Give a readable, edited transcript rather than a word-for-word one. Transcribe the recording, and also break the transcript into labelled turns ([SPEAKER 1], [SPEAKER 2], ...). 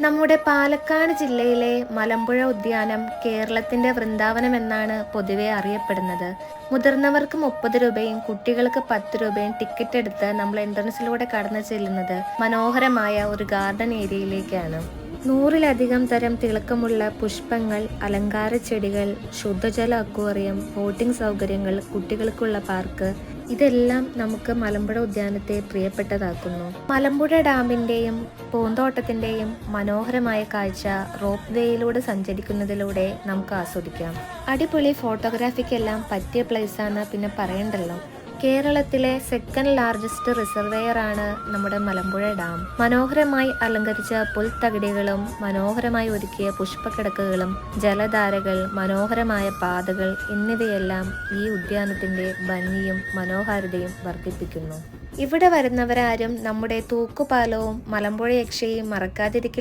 [SPEAKER 1] നമ്മുടെ പാലക്കാട് ജില്ലയിലെ മലമ്പുഴ ഉദ്യാനം കേരളത്തിന്റെ വൃന്ദാവനം എന്നാണ് പൊതുവെ അറിയപ്പെടുന്നത്. മുതിർന്നവർക്ക് 30 രൂപയും കുട്ടികൾക്ക് 10 രൂപയും ടിക്കറ്റ് എടുത്ത് നമ്മൾ എൻട്രൻസിലൂടെ കടന്നു ചെല്ലുന്നത് മനോഹരമായ ഒരു ഗാർഡൻ ഏരിയയിലേക്കാണ്. 100-ലധികം തരം തിളക്കമുള്ള പുഷ്പങ്ങൾ, അലങ്കാര ചെടികൾ, ശുദ്ധജല അക്വേറിയം, ബോട്ടിംഗ് സൗകര്യങ്ങൾ, കുട്ടികൾക്കുള്ള പാർക്ക്, ഇതെല്ലാം നമുക്ക് മലമ്പുഴ ഉദ്യാനത്തെ പ്രിയപ്പെട്ടതാക്കുന്നു. മലമ്പുഴ ഡാമിന്റെയും പൂന്തോട്ടത്തിന്റെയും മനോഹരമായ കാഴ്ച റോപ്പ് വേയിലൂടെ സഞ്ചരിക്കുന്നതിലൂടെ നമുക്ക് ആസ്വദിക്കാം. അടിപൊളി ഫോട്ടോഗ്രാഫിക്കെല്ലാം പറ്റിയ പ്ലേസാണ്, പിന്നെ പറയണ്ടല്ലോ. കേരളത്തിലെ സെക്കൻഡ് ലാർജസ്റ്റ് റിസർവെയർ ആണ് നമ്മുടെ മലമ്പുഴ ഡാം. മനോഹരമായി അലങ്കരിച്ച പുൽത്തകിടികളും മനോഹരമായി ഒരുക്കിയ പുഷ്പക്കിടക്കുകളും ജലധാരകൾ, മനോഹരമായ പാതകൾ എന്നിവയെല്ലാം ഈ ഉദ്യാനത്തിന്റെ ഭംഗിയും മനോഹാരിതയും വർദ്ധിപ്പിക്കുന്നു. ഇവിടെ വരുന്നവരാരും നമ്മുടെ തൂക്കുപാലവും മലമ്പുഴ യക്ഷയും മറക്കാതിരിക്കില്ല.